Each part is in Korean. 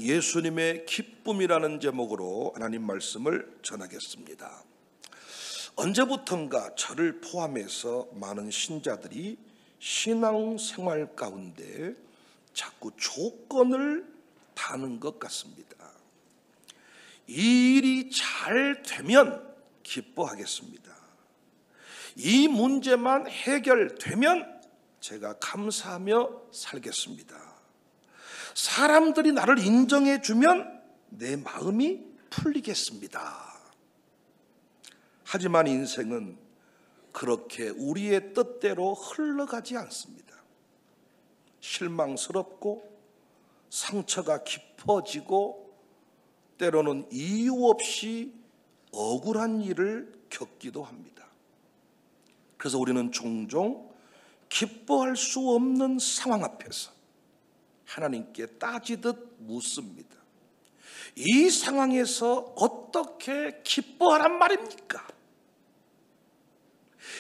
예수님의 기쁨이라는 제목으로 하나님 말씀을 전하겠습니다. 언제부턴가 저를 포함해서 많은 신자들이 신앙생활 가운데 자꾸 조건을 다는 것 같습니다. 이 일이 잘 되면 기뻐하겠습니다. 이 문제만 해결되면 제가 감사하며 살겠습니다. 사람들이 나를 인정해 주면 내 마음이 풀리겠습니다. 하지만 인생은 그렇게 우리의 뜻대로 흘러가지 않습니다. 실망스럽고 상처가 깊어지고 때로는 이유 없이 억울한 일을 겪기도 합니다. 그래서 우리는 종종 기뻐할 수 없는 상황 앞에서 하나님께 따지듯 묻습니다. 이 상황에서 어떻게 기뻐하란 말입니까?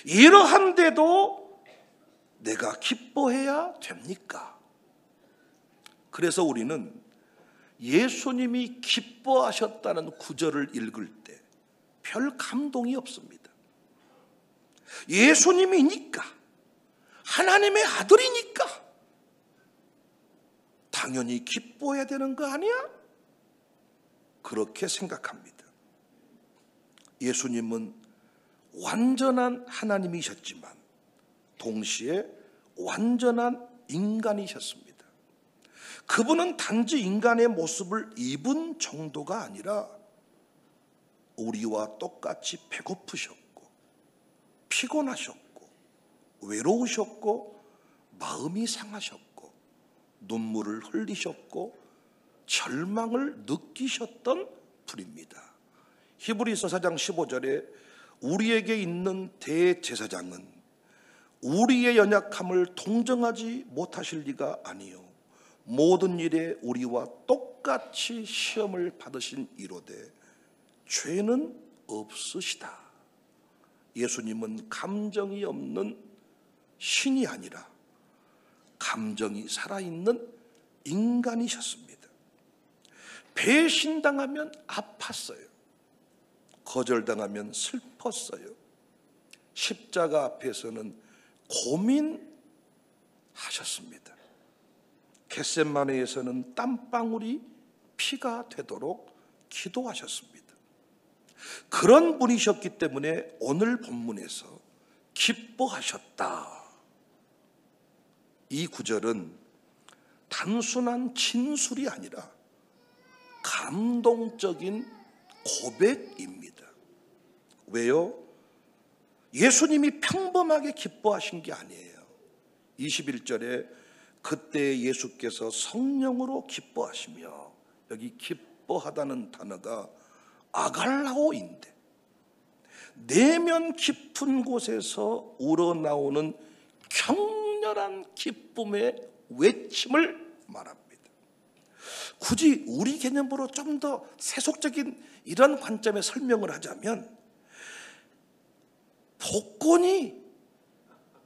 이러한데도 내가 기뻐해야 됩니까? 그래서 우리는 예수님이 기뻐하셨다는 구절을 읽을 때 별 감동이 없습니다. 예수님이니까, 하나님의 아들이니까 당연히 기뻐해야 되는 거 아니야? 그렇게 생각합니다. 예수님은 완전한 하나님이셨지만 동시에 완전한 인간이셨습니다. 그분은 단지 인간의 모습을 입은 정도가 아니라 우리와 똑같이 배고프셨고 피곤하셨고 외로우셨고 마음이 상하셨고 눈물을 흘리셨고 절망을 느끼셨던 분입니다. 히브리서 4장 15절에 우리에게 있는 대제사장은 우리의 연약함을 동정하지 못하실 리가 아니요 모든 일에 우리와 똑같이 시험을 받으신 이로되 죄는 없으시다. 예수님은 감정이 없는 신이 아니라 감정이 살아있는 인간이셨습니다. 배신당하면 아팠어요. 거절당하면 슬펐어요. 십자가 앞에서는 고민하셨습니다. 겟세마네에서는 땀방울이 피가 되도록 기도하셨습니다. 그런 분이셨기 때문에 오늘 본문에서 기뻐하셨다. 이 구절은 단순한 진술이 아니라 감동적인 고백입니다. 왜요? 예수님이 평범하게 기뻐하신 게 아니에요. 21절에 그때 예수께서 성령으로 기뻐하시며, 여기 기뻐하다는 단어가 아갈라오인데 내면 깊은 곳에서 우러나오는 격렬한 기쁨의 외침을 말합니다. 굳이 우리 개념으로 좀 더 세속적인 이런 관점에 설명을 하자면 복권이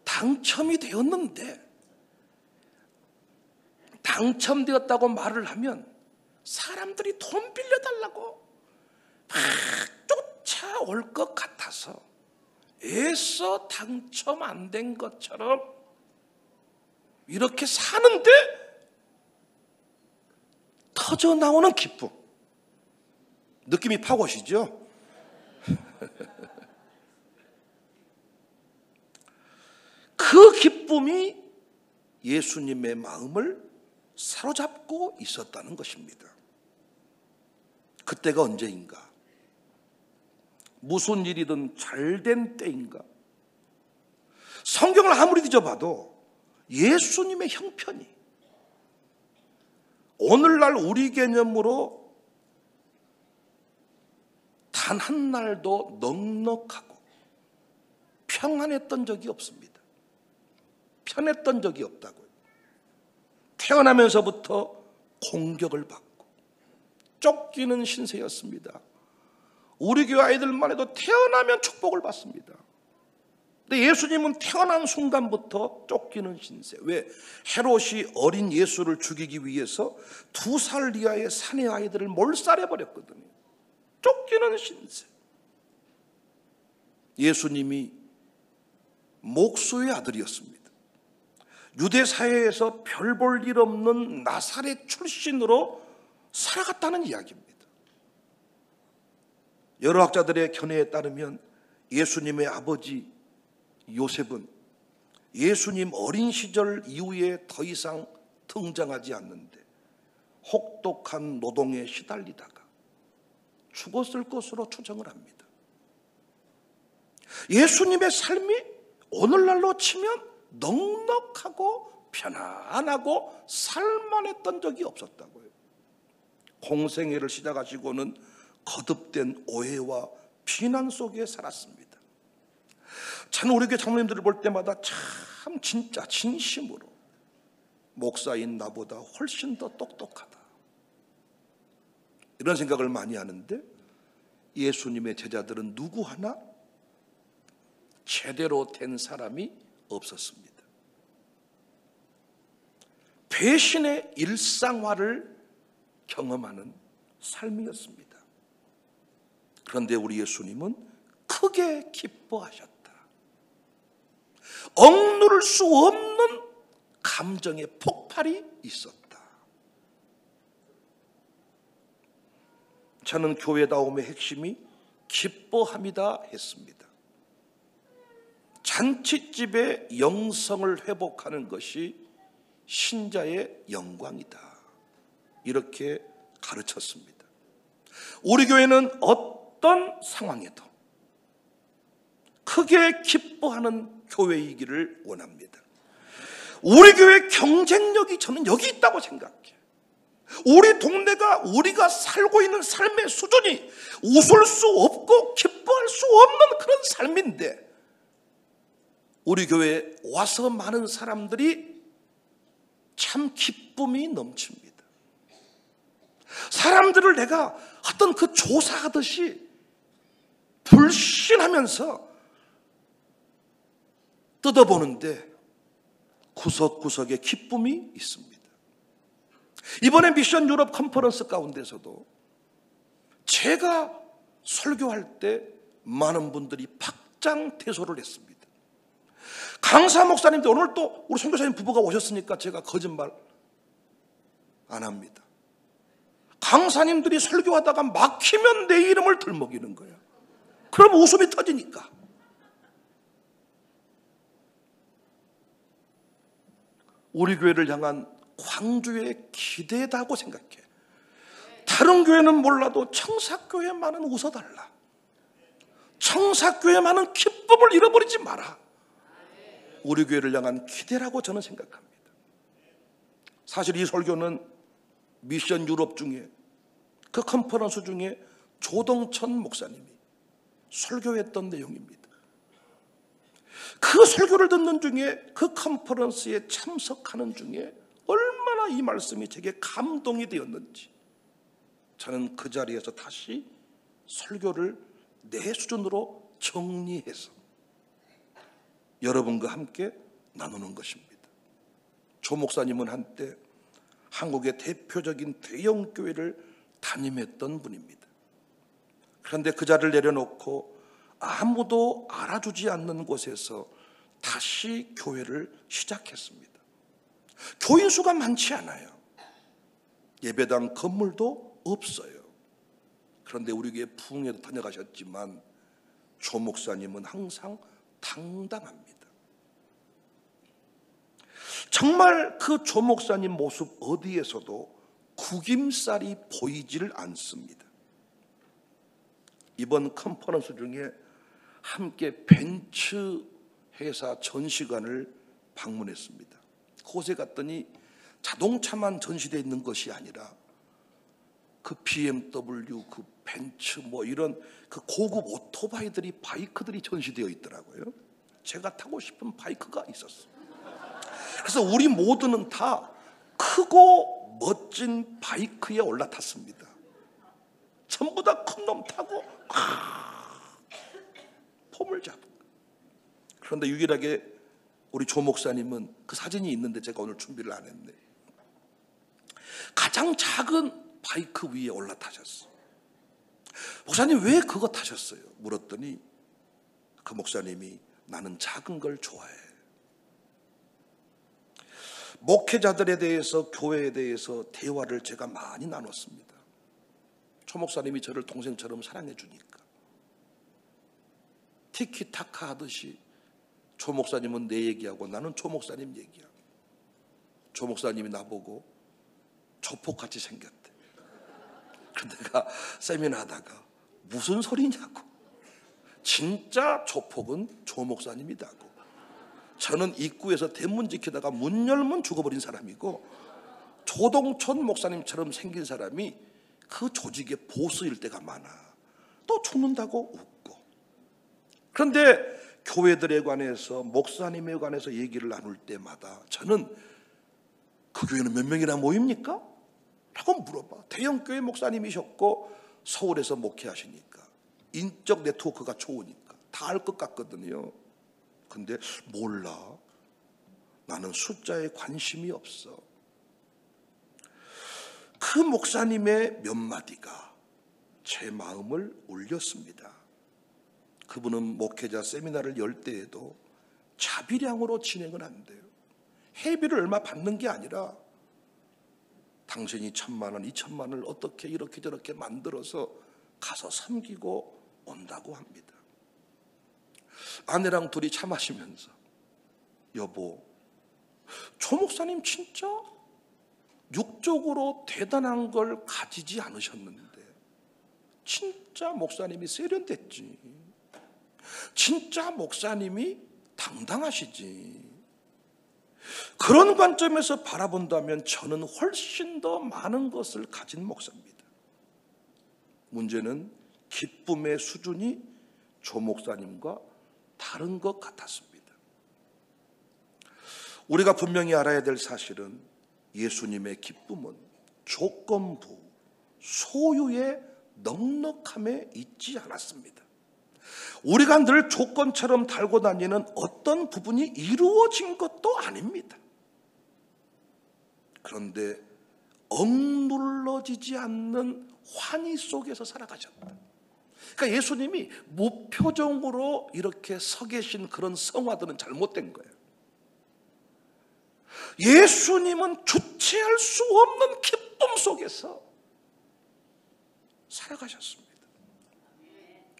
당첨이 되었는데 당첨되었다고 말을 하면 사람들이 돈 빌려달라고 막 쫓아올 것 같아서 애써 당첨 안 된 것처럼 이렇게 사는데 터져 나오는 기쁨. 느낌이 팍 오시죠? 그 기쁨이 예수님의 마음을 사로잡고 있었다는 것입니다. 그때가 언제인가? 무슨 일이든 잘된 때인가? 성경을 아무리 뒤져봐도 예수님의 형편이 오늘날 우리 개념으로 단 한 날도 넉넉하고 평안했던 적이 없습니다. 편했던 적이 없다고요. 태어나면서부터 공격을 받고 쫓기는 신세였습니다. 우리 교회 아이들만 해도 태어나면 축복을 받습니다. 근데 예수님은 태어난 순간부터 쫓기는 신세. 왜? 헤롯이 어린 예수를 죽이기 위해서 2살 이하의 사내 아이들을 몰살해 버렸거든요. 쫓기는 신세. 예수님이 목수의 아들이었습니다. 유대 사회에서 별 볼 일 없는 나사렛 출신으로 살아갔다는 이야기입니다. 여러 학자들의 견해에 따르면 예수님의 아버지 요셉은 예수님 어린 시절 이후에 더 이상 등장하지 않는데 혹독한 노동에 시달리다가 죽었을 것으로 추정을 합니다. 예수님의 삶이 오늘날로 치면 넉넉하고 편안하고 살만했던 적이 없었다고요. 공생애를 시작하시고는 거듭된 오해와 비난 속에 살았습니다. 저는 우리 교회 장로님들을 볼 때마다 참 진짜 진심으로 목사인 나보다 훨씬 더 똑똑하다, 이런 생각을 많이 하는데 예수님의 제자들은 누구 하나 제대로 된 사람이 없었습니다. 배신의 일상화를 경험하는 삶이었습니다. 그런데 우리 예수님은 크게 기뻐하셨다. 억누를 수 없는 감정의 폭발이 있었다. 저는 교회다움의 핵심이 기뻐함이다 했습니다. 잔치집의 영성을 회복하는 것이 신자의 영광이다, 이렇게 가르쳤습니다. 우리 교회는 어떤 상황에도 크게 기뻐하는 교회이기를 원합니다. 우리 교회 경쟁력이 저는 여기 있다고 생각해요. 우리 동네가 우리가 살고 있는 삶의 수준이 웃을 수 없고 기뻐할 수 없는 그런 삶인데 우리 교회에 와서 많은 사람들이 참 기쁨이 넘칩니다. 사람들을 내가 어떤 그 조사하듯이 불신하면서 뜯어보는데 구석구석에 기쁨이 있습니다. 이번에 미션 유럽 컨퍼런스 가운데서도 제가 설교할 때 많은 분들이 박장대소를 했습니다. 강사 목사님들, 오늘 또 우리 선교사님 부부가 오셨으니까 제가 거짓말 안 합니다. 강사님들이 설교하다가 막히면 내 이름을 들먹이는 거예요. 그럼 웃음이 터지니까. 우리 교회를 향한 광주의 기대다고 생각해. 다른 교회는 몰라도 청사교회만은 웃어달라. 청사교회만은 기쁨을 잃어버리지 마라. 우리 교회를 향한 기대라고 저는 생각합니다. 사실 이 설교는 미션 유럽 중에 그 컨퍼런스 중에 조동천 목사님이 설교했던 내용입니다. 그 설교를 듣는 중에 그 컨퍼런스에 참석하는 중에 얼마나 이 말씀이 제게 감동이 되었는지 저는 그 자리에서 다시 설교를 내 수준으로 정리해서 여러분과 함께 나누는 것입니다. 조 목사님은 한때 한국의 대표적인 대형 교회를 담임했던 분입니다. 그런데 그 자리를 내려놓고 아무도 알아주지 않는 곳에서 다시 교회를 시작했습니다. 교인 수가 많지 않아요. 예배당 건물도 없어요. 그런데 우리 교회 부흥회도 다녀가셨지만 조 목사님은 항상 당당합니다. 정말 그 조 목사님 모습 어디에서도 구김살이 보이지를 않습니다. 이번 컨퍼런스 중에 함께 벤츠 회사 전시관을 방문했습니다. 그곳에 갔더니 자동차만 전시되어 있는 것이 아니라 그 BMW, 그 벤츠 뭐 이런 그 고급 오토바이들이, 바이크들이 전시되어 있더라고요. 제가 타고 싶은 바이크가 있었어요. 그래서 우리 모두는 다 크고 멋진 바이크에 올라탔습니다. 전부 다 큰 놈 타고 폼을 잡은 거예요. 그런데 유일하게 우리 조 목사님은 그 사진이 있는데 제가 오늘 준비를 안 했네. 가장 작은 바이크 위에 올라타셨어요. 목사님 왜 그거 타셨어요? 물었더니 그 목사님이 나는 작은 걸 좋아해. 목회자들에 대해서 교회에 대해서 대화를 제가 많이 나눴습니다. 조 목사님이 저를 동생처럼 사랑해 주니까 티키타카 하듯이 조 목사님은 내 얘기하고 나는 조 목사님 얘기하고 조 목사님이 나보고 조폭같이 생겼대. 그런데 내가 세미나 하다가 무슨 소리냐고. 진짜 조폭은 조 목사님이다고. 저는 입구에서 대문 지키다가 문 열면 죽어버린 사람이고 조동천 목사님처럼 생긴 사람이 그 조직의 보스일 때가 많아. 또 죽는다고 웃고. 그런데 교회들에 관해서 목사님에 관해서 얘기를 나눌 때마다 저는 그 교회는 몇 명이나 모입니까? 라고 물어봐. 대형교회 목사님이셨고 서울에서 목회하시니까 인적 네트워크가 좋으니까 다 알 것 같거든요. 근데 몰라. 나는 숫자에 관심이 없어. 그 목사님의 몇 마디가 제 마음을 울렸습니다. 그분은 목회자 세미나를 열 때에도 자비량으로 진행은 안 돼요. 회비를 얼마 받는 게 아니라 당신이 1,000만 원, 2,000만 원을 어떻게 이렇게 저렇게 만들어서 가서 섬기고 온다고 합니다. 아내랑 둘이 차 마시면서 여보, 조 목사님 진짜 육적으로 대단한 걸 가지지 않으셨는데 진짜 목사님이 세련됐지. 진짜 목사님이 당당하시지. 그런 관점에서 바라본다면 저는 훨씬 더 많은 것을 가진 목사입니다. 문제는 기쁨의 수준이 조 목사님과 다른 것 같았습니다. 우리가 분명히 알아야 될 사실은 예수님의 기쁨은 조건부, 소유의 넉넉함에 있지 않았습니다. 우리가 늘 조건처럼 달고 다니는 어떤 부분이 이루어진 것도 아닙니다. 그런데 억눌러지지 않는 환희 속에서 살아가셨다. 그러니까 예수님이 무표정으로 이렇게 서 계신 그런 성화들은 잘못된 거예요. 예수님은 주체할 수 없는 기쁨 속에서 살아가셨습니다.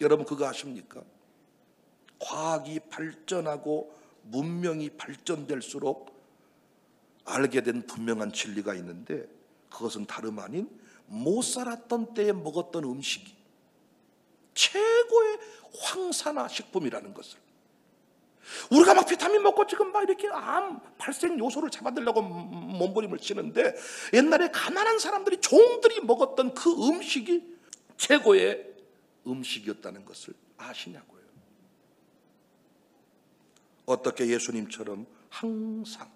여러분 그거 아십니까? 과학이 발전하고 문명이 발전될수록 알게 된 분명한 진리가 있는데 그것은 다름 아닌 못 살았던 때에 먹었던 음식이 최고의 황산화 식품이라는 것을, 우리가 막 비타민 먹고 지금 막 이렇게 암 발생 요소를 잡아들려고 몸부림을 치는데 옛날에 가난한 사람들이, 종들이 먹었던 그 음식이 최고의 음식이었다는 것을 아시냐고요. 어떻게 예수님처럼 항상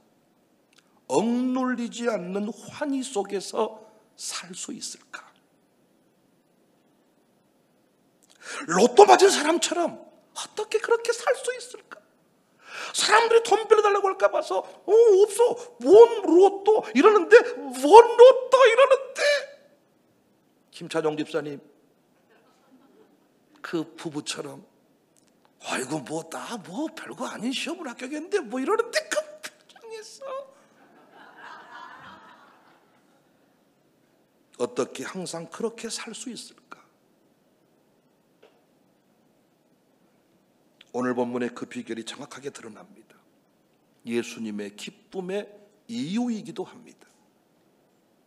억눌리지 않는 환희 속에서 살 수 있을까? 로또 맞은 사람처럼 어떻게 그렇게 살 수 있을까? 사람들이 돈 빌려달라고 할까 봐서 없어, 뭔 로또 이러는데, 뭔 로또 이러는데. 김찬용 집사님 그 부부처럼 아이고 뭐 별거 아닌 시험을 합격했는데 뭐 이러는데 그 표정에서 어떻게 항상 그렇게 살 수 있을까? 오늘 본문의 그 비결이 정확하게 드러납니다. 예수님의 기쁨의 이유이기도 합니다.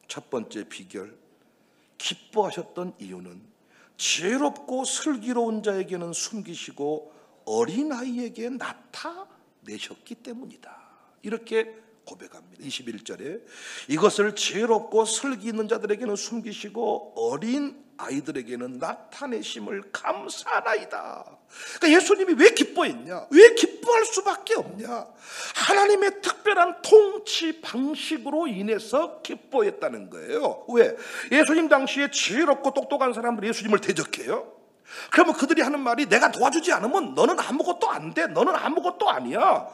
첫 번째 비결, 기뻐하셨던 이유는 지혜롭고 슬기로운 자에게는 숨기시고 어린아이에게 나타내셨기 때문이다. 이렇게 고백합니다. 21절에 이것을 지혜롭고 슬기 있는 자들에게는 숨기시고 어린 아이들에게는 나타내심을 감사하나이다. 그러니까 예수님이 왜 기뻐했냐? 왜 기뻐할 수밖에 없냐? 하나님의 특별한 통치 방식으로 인해서 기뻐했다는 거예요. 왜? 예수님 당시에 지혜롭고 똑똑한 사람들이 예수님을 대적해요. 그러면 그들이 하는 말이 내가 도와주지 않으면 너는 아무것도 안 돼. 너는 아무것도 아니야.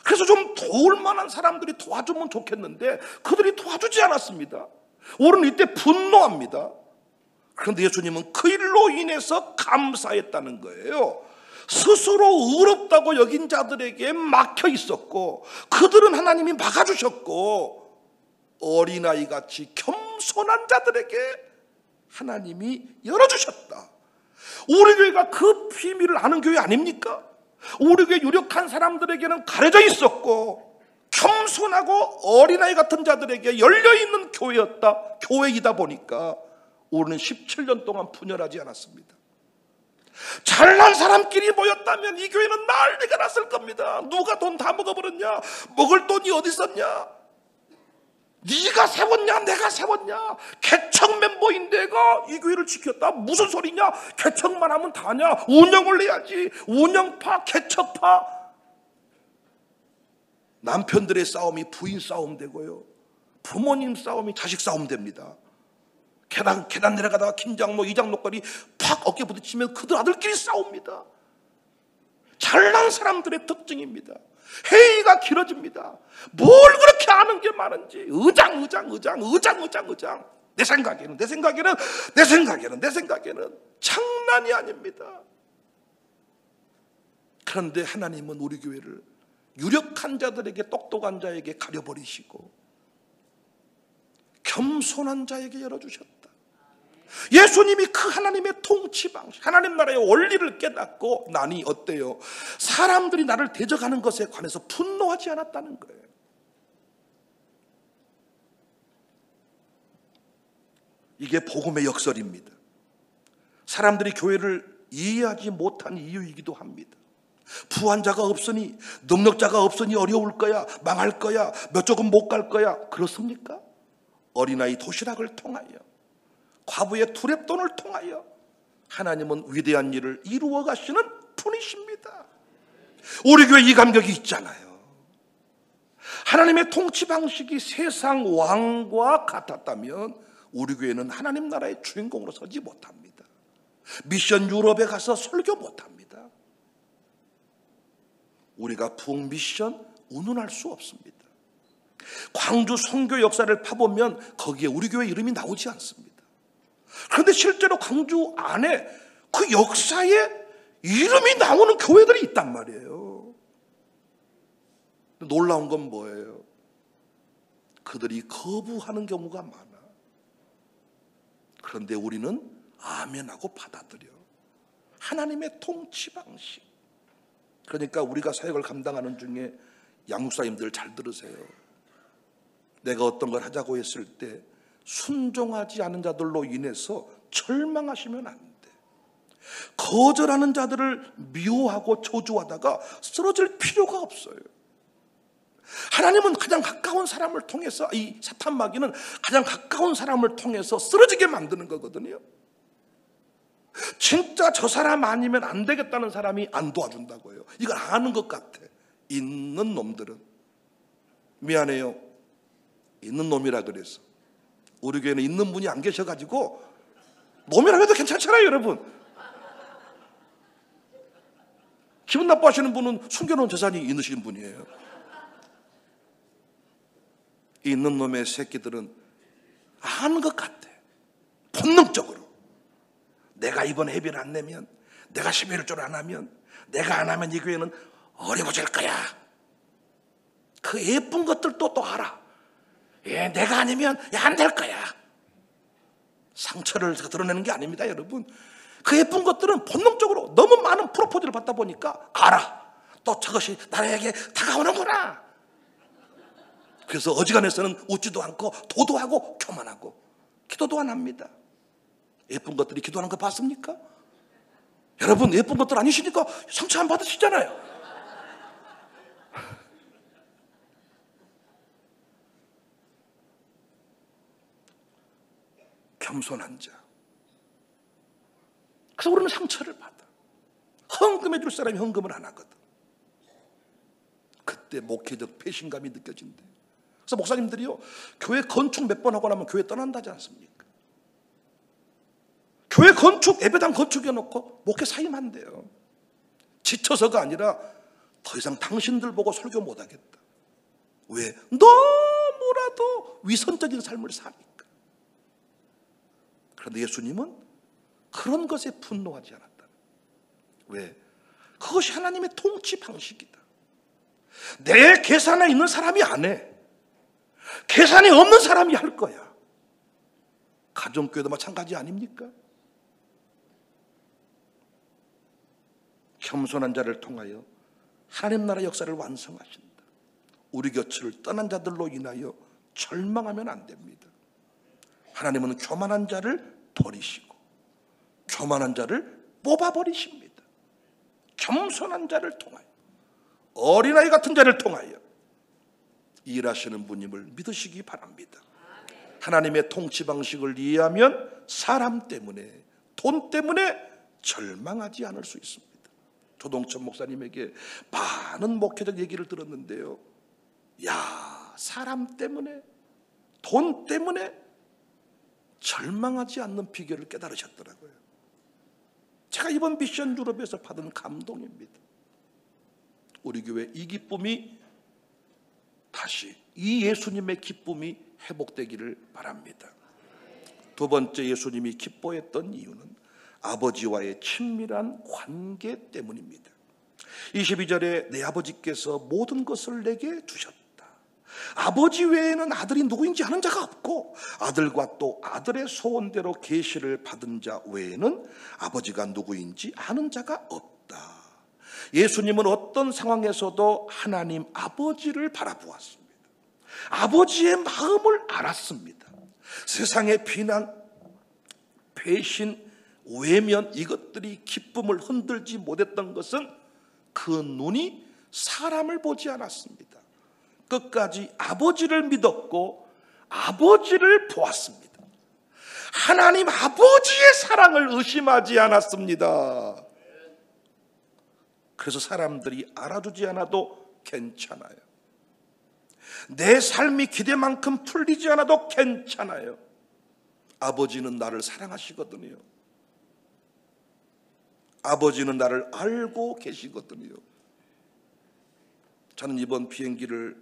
그래서 좀 도울 만한 사람들이 도와주면 좋겠는데 그들이 도와주지 않았습니다. 우리는 이때 분노합니다. 그런데 예수님은 그 일로 인해서 감사했다는 거예요. 스스로 의롭다고 여긴 자들에게 막혀 있었고 그들은 하나님이 막아주셨고 어린아이같이 겸손한 자들에게 하나님이 열어주셨다. 우리 교회가 그 비밀을 아는 교회 아닙니까? 우리 교회 유력한 사람들에게는 가려져 있었고 겸손하고 어린아이 같은 자들에게 열려있는 교회이다 보니까 우리는 17년 동안 분열하지 않았습니다. 잘난 사람끼리 모였다면 이 교회는 난리가 났을 겁니다. 누가 돈 다 먹어버렸냐? 먹을 돈이 어디 있었냐? 네가 세웠냐? 내가 세웠냐? 개척 멤버인데가 이 교회를 지켰다? 무슨 소리냐? 개척만 하면 다냐? 운영을 해야지. 운영파, 개척파. 남편들의 싸움이 부인 싸움 되고요, 부모님 싸움이 자식 싸움 됩니다. 계단 내려가다가 김장로, 이장로까지 팍 어깨 부딪히면 그들 아들끼리 싸웁니다. 잘난 사람들의 특징입니다. 회의가 길어집니다. 뭘 그렇게 아는 게 많은지 의장. 내 생각에는 장난이 아닙니다. 그런데 하나님은 우리 교회를 유력한 자들에게, 똑똑한 자에게 가려버리시고 겸손한 자에게 열어주셨다. 예수님이 그 하나님의 통치 방식, 하나님 나라의 원리를 깨닫고 나니 어때요? 사람들이 나를 대적하는 것에 관해서 분노하지 않았다는 거예요. 이게 복음의 역설입니다. 사람들이 교회를 이해하지 못한 이유이기도 합니다. 부한자가 없으니, 능력자가 없으니 어려울 거야, 망할 거야, 몇 조금 못 갈 거야. 그렇습니까? 어린아이 도시락을 통하여, 과부의 두랩돈을 통하여 하나님은 위대한 일을 이루어 가시는 분이십니다. 우리 교회 이 감격이 있잖아요. 하나님의 통치 방식이 세상 왕과 같았다면 우리 교회는 하나님 나라의 주인공으로 서지 못합니다. 미션 유럽에 가서 설교 못합니다. 우리가 북미션 운운할 수 없습니다. 광주 선교 역사를 파보면 거기에 우리 교회 이름이 나오지 않습니다. 그런데 실제로 광주 안에 그 역사에 이름이 나오는 교회들이 있단 말이에요. 놀라운 건 뭐예요? 그들이 거부하는 경우가 많아. 그런데 우리는 아멘하고 받아들여. 하나님의 통치 방식. 그러니까 우리가 사역을 감당하는 중에 양육사님들 잘 들으세요. 내가 어떤 걸 하자고 했을 때 순종하지 않은 자들로 인해서 절망하시면 안 돼. 거절하는 자들을 미워하고 저주하다가 쓰러질 필요가 없어요. 하나님은 가장 가까운 사람을 통해서, 이 사탄 마귀는 가장 가까운 사람을 통해서 쓰러지게 만드는 거거든요. 진짜 저 사람 아니면 안 되겠다는 사람이 안 도와준다고요. 이걸 아는 것 같아. 있는 놈들은. 미안해요, 있는 놈이라 그래서. 우리 교회는 있는 분이 안 계셔가지고 놈이라고 해도 괜찮잖아요, 여러분. 기분 나빠하시는 분은 숨겨놓은 재산이 있으신 분이에요. 있는 놈의 새끼들은 아는 것 같아. 본능적으로. 내가 이번 회비를 안 내면, 내가 11조를 안 하면, 내가 안 하면 이 교회는 어려워질 거야. 그 예쁜 것들도 또 알아. 예, 내가 아니면 안 될 거야. 상처를 드러내는 게 아닙니다, 여러분. 그 예쁜 것들은 본능적으로 너무 많은 프로포즈를 받다 보니까 알아. 또 저것이 나에게 다가오는구나. 그래서 어지간해서는 웃지도 않고 도도하고 교만하고 기도도 안 합니다. 예쁜 것들이 기도하는 거 봤습니까? 여러분, 예쁜 것들 아니시니까 상처 안 받으시잖아요. 겸손한 자. 그래서 우리는 상처를 받아. 헌금해 줄 사람이 헌금을 안 하거든. 그때 목회적 배신감이 느껴진대. 그래서 목사님들이요, 교회 건축 몇 번 하고 나면 교회 떠난다지 않습니까? 교회 예배당 건축해놓고 목회 사임한대요. 지쳐서가 아니라 더 이상 당신들 보고 설교 못하겠다. 왜? 너무나도 위선적인 삶을 사니까. 그런데 예수님은 그런 것에 분노하지 않았다. 왜? 그것이 하나님의 통치 방식이다. 내 계산에 있는 사람이 안 해. 계산이 없는 사람이 할 거야. 가정교회도 마찬가지 아닙니까? 겸손한 자를 통하여 하나님 나라 역사를 완성하신다. 우리 곁을 떠난 자들로 인하여 절망하면 안 됩니다. 하나님은 교만한 자를 버리시고 교만한 자를 뽑아버리십니다. 겸손한 자를 통하여, 어린아이 같은 자를 통하여 일하시는 분임을 믿으시기 바랍니다. 하나님의 통치 방식을 이해하면 사람 때문에, 돈 때문에 절망하지 않을 수 있습니다. 조동천 목사님에게 많은 목회적 얘기를 들었는데요, 야, 사람 때문에, 돈 때문에 절망하지 않는 비결을 깨달으셨더라고요. 제가 이번 미션 유럽에서 받은 감동입니다. 우리 교회 이 기쁨이 다시, 이 예수님의 기쁨이 회복되기를 바랍니다. 두 번째, 예수님이 기뻐했던 이유는 아버지와의 친밀한 관계 때문입니다. 22절에 내 아버지께서 모든 것을 내게 주셨다. 아버지 외에는 아들이 누구인지 아는 자가 없고 아들과 또 아들의 소원대로 계시를 받은 자 외에는 아버지가 누구인지 아는 자가 없다. 예수님은 어떤 상황에서도 하나님 아버지를 바라보았습니다. 아버지의 마음을 알았습니다. 세상의 비난, 배신, 외면, 이것들이 기쁨을 흔들지 못했던 것은 그 눈이 사람을 보지 않았습니다. 끝까지 아버지를 믿었고 아버지를 보았습니다. 하나님 아버지의 사랑을 의심하지 않았습니다. 그래서 사람들이 알아주지 않아도 괜찮아요. 내 삶이 기대만큼 풀리지 않아도 괜찮아요. 아버지는 나를 사랑하시거든요. 아버지는 나를 알고 계시거든요. 저는 이번 비행기를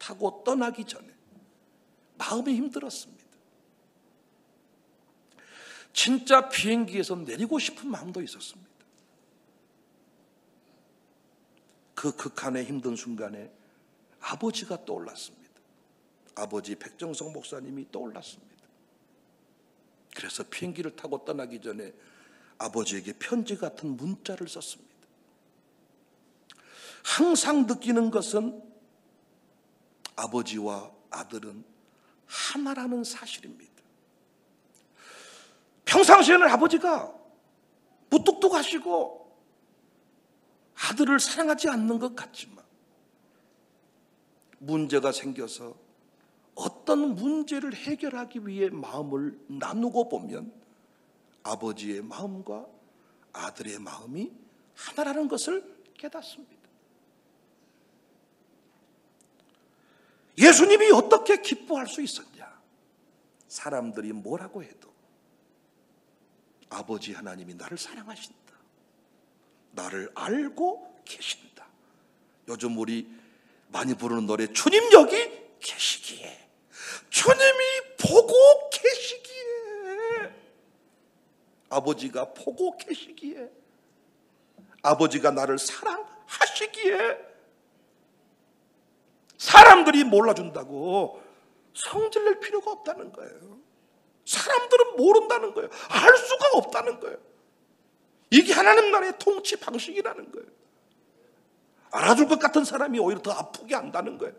타고 떠나기 전에 마음이 힘들었습니다. 진짜 비행기에서 내리고 싶은 마음도 있었습니다. 그 극한의 힘든 순간에 아버지가 떠올랐습니다. 아버지 백정성 목사님이 떠올랐습니다. 그래서 비행기를 타고 떠나기 전에 아버지에게 편지 같은 문자를 썼습니다. 항상 느끼는 것은 아버지와 아들은 하나라는 사실입니다. 평상시에는 아버지가 무뚝뚝하시고 아들을 사랑하지 않는 것 같지만 문제가 생겨서 어떤 문제를 해결하기 위해 마음을 나누고 보면 아버지의 마음과 아들의 마음이 하나라는 것을 깨닫습니다. 예수님이 어떻게 기뻐할 수 있었냐? 사람들이 뭐라고 해도 아버지 하나님이 나를 사랑하신다, 나를 알고 계신다. 요즘 우리 많이 부르는 노래, 주님 여기 계시기에, 주님이 보고 계시기에, 아버지가 보고 계시기에, 아버지가 나를 사랑하시기에 사람들이 몰라준다고 성질낼 필요가 없다는 거예요. 사람들은 모른다는 거예요. 알 수가 없다는 거예요. 이게 하나님 나라의 통치 방식이라는 거예요. 알아줄 것 같은 사람이 오히려 더 아프게 한다는 거예요.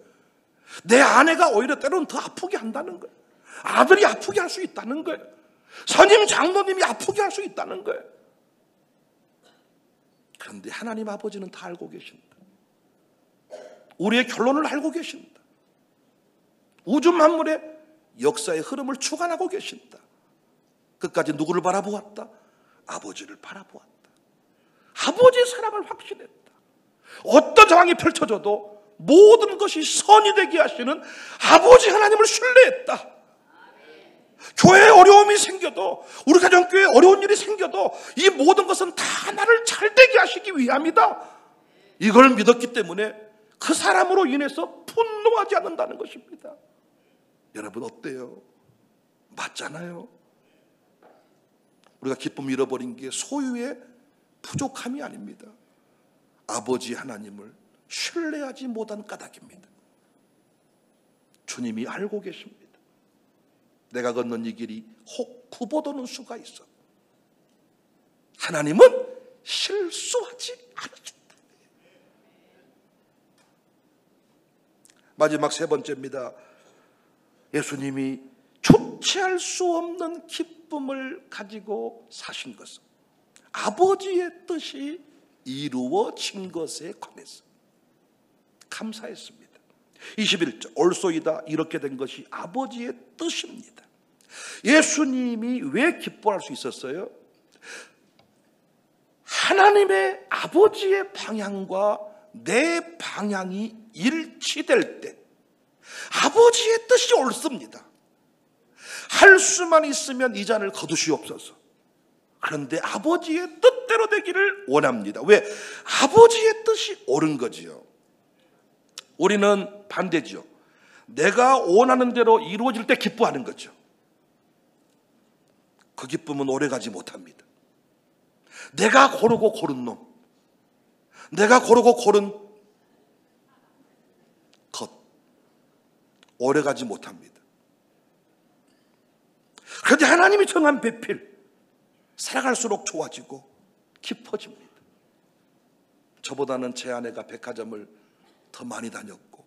내 아내가 오히려 때로는 더 아프게 한다는 거예요. 아들이 아프게 할 수 있다는 거예요. 선임 장로님이 아프게 할 수 있다는 거예요. 그런데 하나님 아버지는 다 알고 계신다. 우리의 결론을 알고 계신다. 우주 만물의 역사의 흐름을 주관하고 계신다. 끝까지 누구를 바라보았다? 아버지를 바라보았다. 아버지의 사랑을 확신했다. 어떤 상황이 펼쳐져도 모든 것이 선이 되게 하시는 아버지 하나님을 신뢰했다. 교회에 어려움이 생겨도, 우리 가정교회에 어려운 일이 생겨도 이 모든 것은 다 나를 잘되게 하시기 위함이다. 이걸 믿었기 때문에 그 사람으로 인해서 분노하지 않는다는 것입니다. 여러분 어때요? 맞잖아요. 우리가 기쁨 잃어버린 게 소유의 부족함이 아닙니다. 아버지 하나님을 신뢰하지 못한 까닭입니다. 주님이 알고 계십니다. 내가 걷는 이 길이 혹 굽어도는 수가 있어. 하나님은 실수하지 않으신다. 마지막 세 번째입니다. 예수님이 주체할 수 없는 기쁨을 가지고 사신 것은 아버지의 뜻이 이루어진 것에 관해서 감사했습니다. 21절 올소이다 이렇게 된 것이 아버지의 뜻입니다. 예수님이 왜 기뻐할 수 있었어요? 하나님의 아버지의 방향과 내 방향이 일치될 때 아버지의 뜻이 옳습니다. 할 수만 있으면 이 잔을 거두시옵소서. 그런데 아버지의 뜻대로 되기를 원합니다. 왜? 아버지의 뜻이 옳은 거지요. 우리는 반대죠. 내가 원하는 대로 이루어질 때 기뻐하는 거죠. 그 기쁨은 오래가지 못합니다. 내가 고르고 고른 놈, 내가 고르고 고른 것, 오래가지 못합니다. 그런데 하나님이 정한 배필, 살아갈수록 좋아지고 깊어집니다. 저보다는 제 아내가 백화점을 더 많이 다녔고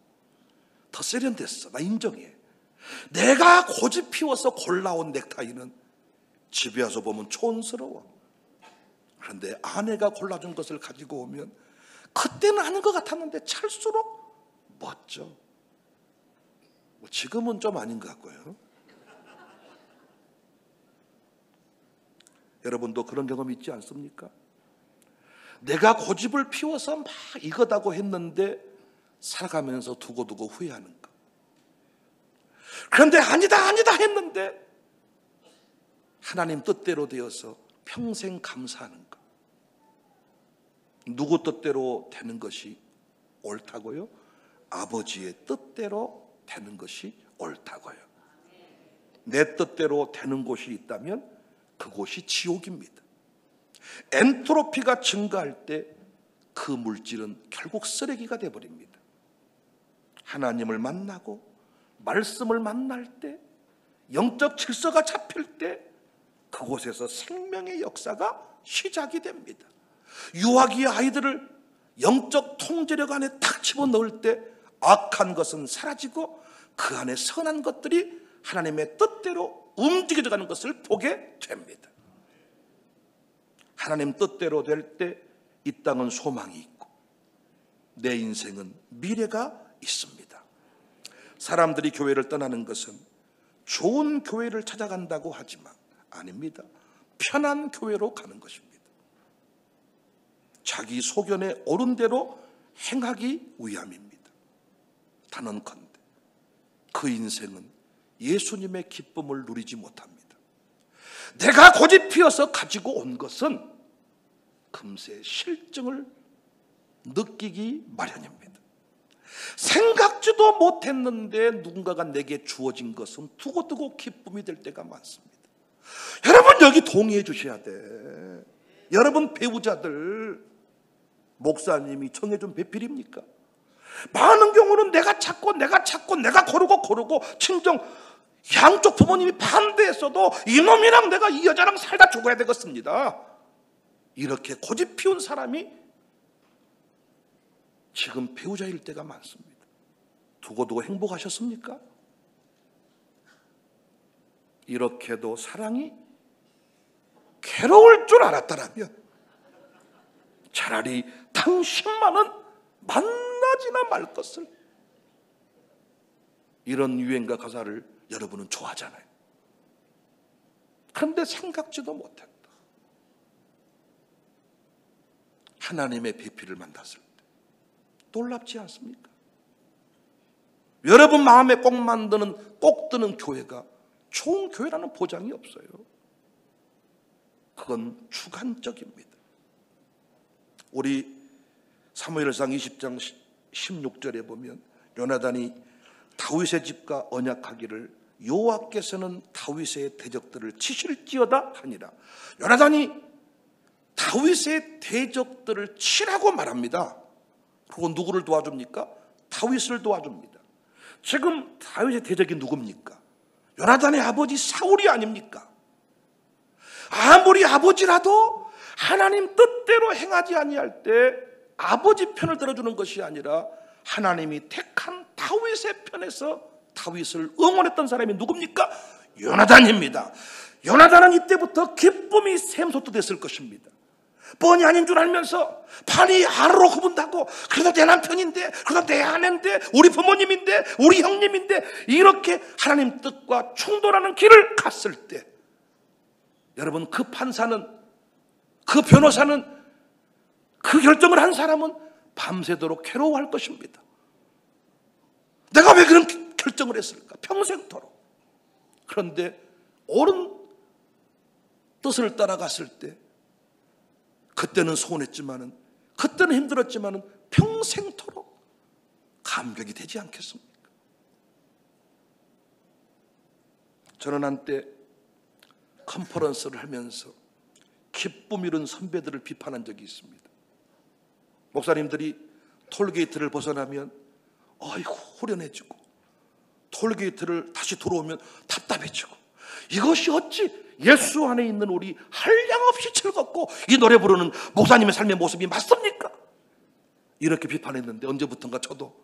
더 세련됐어. 나 인정해. 내가 고집 피워서 골라온 넥타이는 집에 와서 보면 촌스러워. 그런데 아내가 골라준 것을 가지고 오면 그때는 아닌 것 같았는데 찰수록 멋져. 지금은 좀 아닌 것 같고요. 여러분도 그런 경험 있지 않습니까? 내가 고집을 피워서 막 이거다고 했는데 살아가면서 두고두고 후회하는 거. 그런데 아니다 했는데 하나님 뜻대로 되어서 평생 감사하는 것. 누구 뜻대로 되는 것이 옳다고요? 아버지의 뜻대로 되는 것이 옳다고요. 내 뜻대로 되는 곳이 있다면 그곳이 지옥입니다. 엔트로피가 증가할 때 그 물질은 결국 쓰레기가 되어버립니다. 하나님을 만나고 말씀을 만날 때, 영적 질서가 잡힐 때 그곳에서 생명의 역사가 시작이 됩니다. 유아기의 아이들을 영적 통제력 안에 탁 집어넣을 때 악한 것은 사라지고 그 안에 선한 것들이 하나님의 뜻대로 움직여져 가는 것을 보게 됩니다. 하나님 뜻대로 될 때 이 땅은 소망이 있고 내 인생은 미래가 있습니다. 사람들이 교회를 떠나는 것은 좋은 교회를 찾아간다고 하지만 아닙니다. 편한 교회로 가는 것입니다. 자기 소견에 옳은 대로 행하기 위함입니다. 단언컨대 그 인생은 예수님의 기쁨을 누리지 못합니다. 내가 고집 피워서 가지고 온 것은 금세 실증을 느끼기 마련입니다. 생각지도 못했는데 누군가가 내게 주어진 것은 두고두고 기쁨이 될 때가 많습니다. 여러분 여기 동의해 주셔야 돼. 여러분 배우자들, 목사님이 정해준 배필입니까? 많은 경우는 내가 찾고 내가 고르고 친정 양쪽 부모님이 반대했어도 이놈이랑 내가 이 여자랑 살다 죽어야 되겠습니다. 이렇게 고집 피운 사람이 지금 배우자일 때가 많습니다. 두고두고 행복하셨습니까? 이렇게도 사랑이 괴로울 줄 알았다라면 차라리 당신만은 만나지나 말 것을. 이런 유행가 가사를 여러분은 좋아하잖아요. 그런데 생각지도 못했다. 하나님의 배필을 만났을 때 놀랍지 않습니까? 여러분 마음에 꼭 드는 교회가 좋은 교회라는 보장이 없어요. 그건 주관적입니다. 우리 사무엘상 20장 16절에 보면 요나단이 다윗의 집과 언약하기를 여호와께서는 다윗의 대적들을 치실지어다 하니라. 요나단이 다윗의 대적들을 치라고 말합니다. 그리고 누구를 도와줍니까? 다윗을 도와줍니다. 지금 다윗의 대적이 누굽니까? 요나단의 아버지 사울이 아닙니까? 아무리 아버지라도 하나님 뜻대로 행하지 아니할 때 아버지 편을 들어주는 것이 아니라 하나님이 택한 다윗의 편에서 다윗을 응원했던 사람이 누굽니까? 요나단입니다. 요나단은 이때부터 기쁨이 샘솟듯했을 것입니다. 뻔히 아닌 줄 알면서 판이 아래로 구분다고, 그래도 내 남편인데, 그래도 내 아내인데, 우리 부모님인데, 우리 형님인데, 이렇게 하나님 뜻과 충돌하는 길을 갔을 때, 여러분, 그 판사는, 그 변호사는, 그 결정을 한 사람은 밤새도록 괴로워할 것입니다. 내가 왜 그런 결정을 했을까? 평생토록. 그런데 옳은 뜻을 따라갔을 때, 그때는 서운했지만은, 그때는 힘들었지만은 평생토록 감격이 되지 않겠습니까? 저는 한때 컨퍼런스를 하면서 기쁨 잃은 선배들을 비판한 적이 있습니다. 목사님들이 톨게이트를 벗어나면 아이고 후련해지고, 톨게이트를 다시 들어오면 답답해지고, 이것이 어찌 예수 안에 있는 우리 한량없이 즐겁고 이 노래 부르는 목사님의 삶의 모습이 맞습니까? 이렇게 비판했는데, 언제부턴가 저도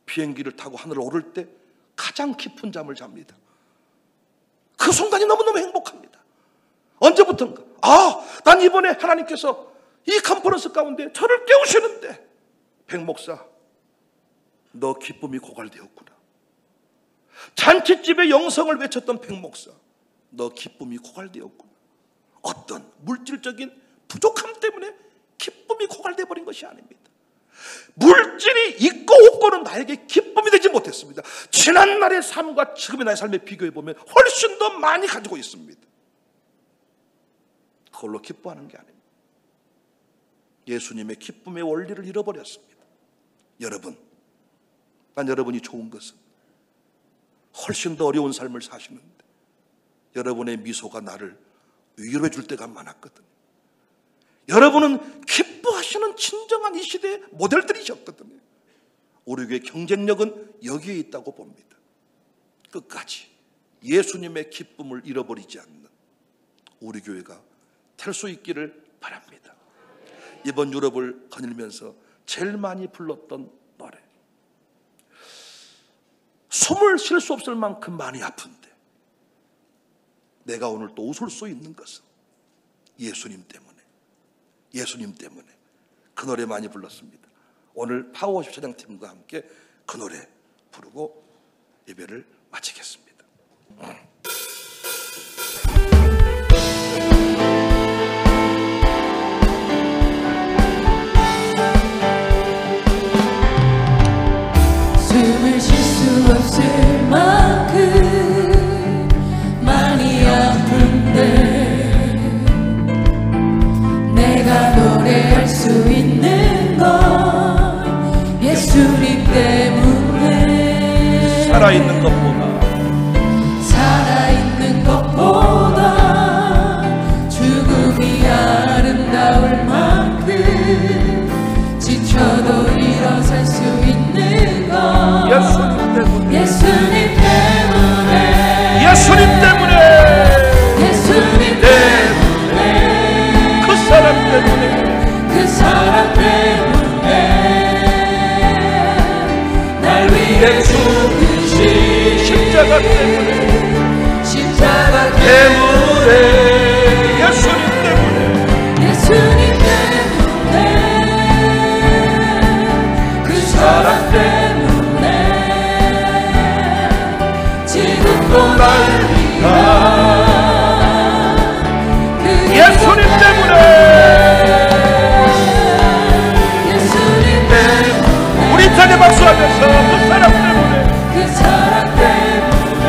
비행기를 타고 하늘을 오를 때 가장 깊은 잠을 잡니다. 그 순간이 너무너무 행복합니다. 언제부턴가 난 이번에 하나님께서 이 컨퍼런스 가운데 저를 깨우시는데, 백 목사 너 기쁨이 고갈되었구나. 잔치집에 영성을 외쳤던 백 목사, 너 기쁨이 고갈되었구나. 어떤 물질적인 부족함 때문에 기쁨이 고갈되어 버린 것이 아닙니다. 물질이 있고 없고는 나에게 기쁨이 되지 못했습니다. 지난날의 삶과 지금의 나의 삶에 비교해 보면 훨씬 더 많이 가지고 있습니다. 그걸로 기뻐하는 게 아닙니다. 예수님의 기쁨의 원리를 잃어버렸습니다. 여러분, 난 여러분이 좋은 것은 훨씬 더 어려운 삶을 사시는데 여러분의 미소가 나를 위로해 줄 때가 많았거든요. 여러분은 기뻐하시는 진정한 이 시대의 모델들이셨거든요. 우리 교회의 경쟁력은 여기에 있다고 봅니다. 끝까지 예수님의 기쁨을 잃어버리지 않는 우리 교회가 될 수 있기를 바랍니다. 이번 유럽을 거닐면서 제일 많이 불렀던 노래, 숨을 쉴 수 없을 만큼 많이 아픈데 내가 오늘 또 웃을 수 있는 것은 예수님 때문에, 예수님 때문에. 그 노래 많이 불렀습니다. 오늘 파워워십 찬양팀과 함께 그 노래 부르고 예배를 마치겠습니다. 숨을 쉴 수 없을 만큼 많이 아픈데 내가 노래할 수 있는 건 예수님 때문에. 살아있는 것보다 죽음이 아름다울 만큼 지쳐도 일어설 수 있는 건 예수님 때문에, 예수님 때문에, 예수님 때문에, 예수님 때문에, 그 사람 때문에, 그 사람 때문에 날 위해 죽으신 십자가 때문에, 십자가 때문에, 예수님 때문에, 예수님 때문에, 그 사랑 때문에 지금도 날 위한 예수님 때문에, 예수님 때문에, 우리 찬양 박수하면서 그 사람 때문에, 그 사랑 때문에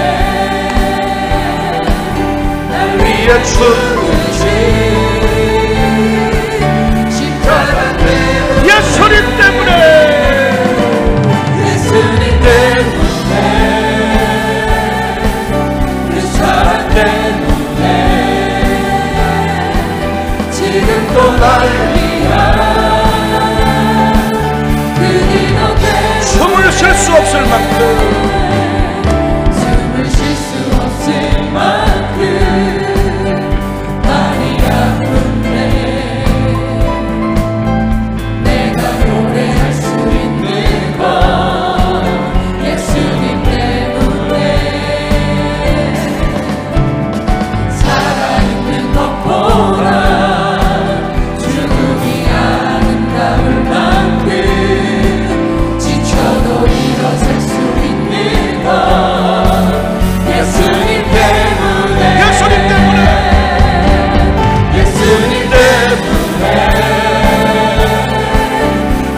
수 없을 만큼 숨을 쉴 수 없을 만큼 많이 아픈데 내가 노래할 수 있는 건 예수님 때문에 살아있는 것보다 죽음이 아름다울 만큼 지쳐도 일어설 수 있는 건 예수님 때문에 예수님 때문에 예수님 때문에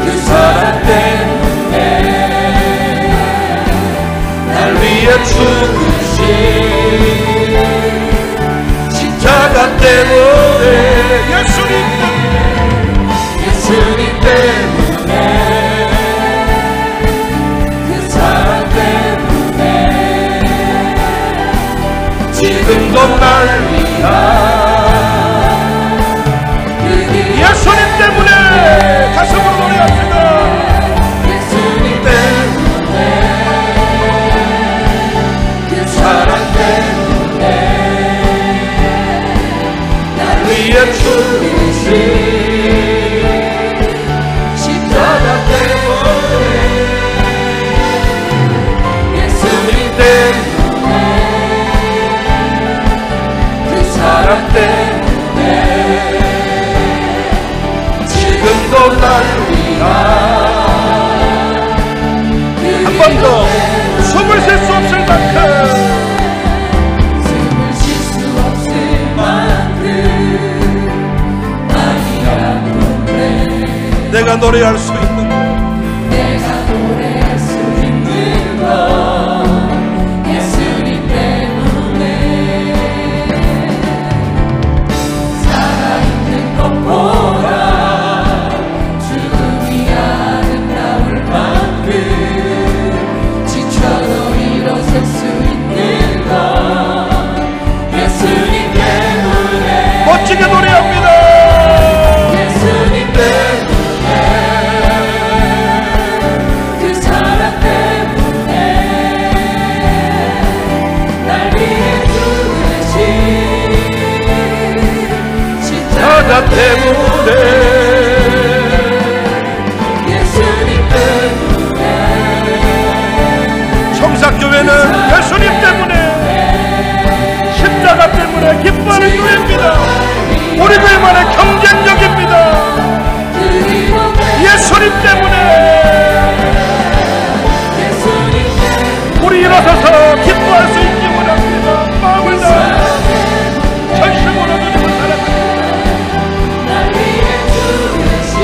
그 사랑 때문에 날 위해 죽으신 십자가 때문에 예수님 때문에 예수님 때문에 그 사랑 때문에 지금도 날 위한 그 길 예수님 때문에 가슴으로 노래합시다. 예수님 때문에 그 사랑 때문에 날 위해 죽으신 십자가 때문에 예수님 때문에 그 사랑 때문에 지금도 날 위한 한 번 더 숨을 쉴 수 없을 만큼 숨을 쉴 수 없을 만큼 많이 아픈데 내가 노래할 수 있는 내가 노래할 수 있는 건 예수님 때문에 살아있는 것보다 죽음이 아름다울 만큼 지쳐도 일어설 수 있는 건 예수님 때문에 멋지게 노래합니다. 예수님 때문에 그 사랑 때문에 날 위해 죽으신 십자가 때문에 예수님 때문에 청사교회는 예수님 때문에 십자가 때문에 기뻐하는 교회입니다. 우리 교회만의 경쟁력입니다. 예수님 때문에 예수님 때문에 우리 일어서서 기뻐할 수 있기 원합니다. 마음을 다해 전심으로 주님을 사랑합니다. 날 위해 죽으신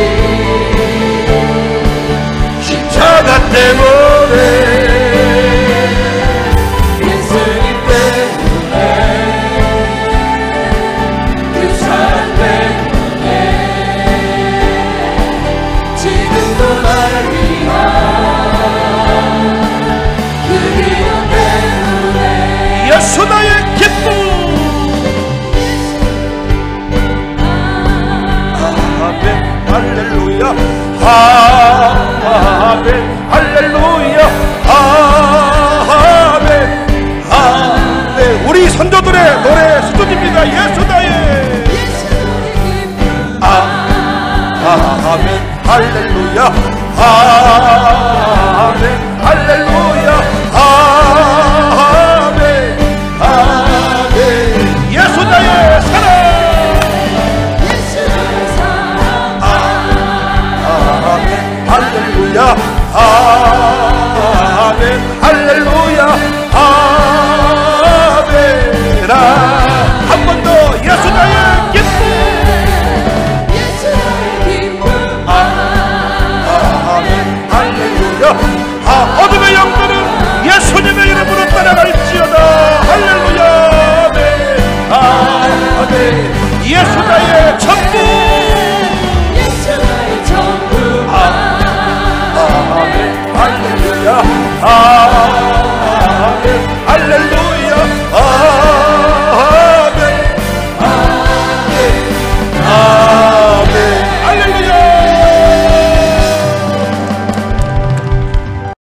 십자가 때문에 예수님 때문에 그 사랑 때문에 지금도 날 위한 그 기도 때문에 예수나